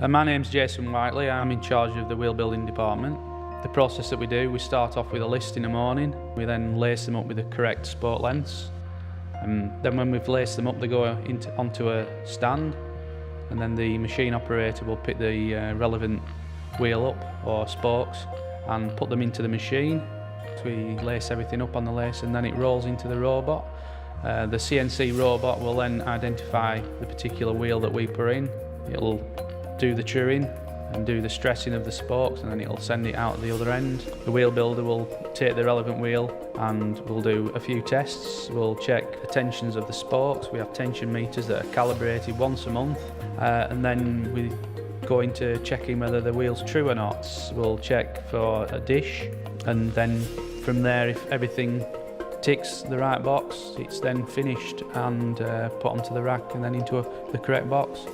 My name's Jason Whiteley. I'm in charge of the wheel building department. The process that we do, we start off with a list in the morning. We then lace them up with the correct spoke lengths. And then when we've laced them up, they go onto a stand. And then the machine operator will pick the relevant wheel up or spokes and put them into the machine. We lace everything up on the lace and then it rolls into the robot. The CNC robot will then identify the particular wheel that we put in. It'll do the truing and do the stressing of the spokes, and then it'll send it out the other end. The wheel builder will take the relevant wheel and we'll do a few tests. We'll check the tensions of the spokes. We have tension meters that are calibrated once a month, and then we go into checking whether the wheel's true or not. We'll check for a dish, and then from there, if everything ticks the right box, it's then finished and put onto the rack and then into the correct box.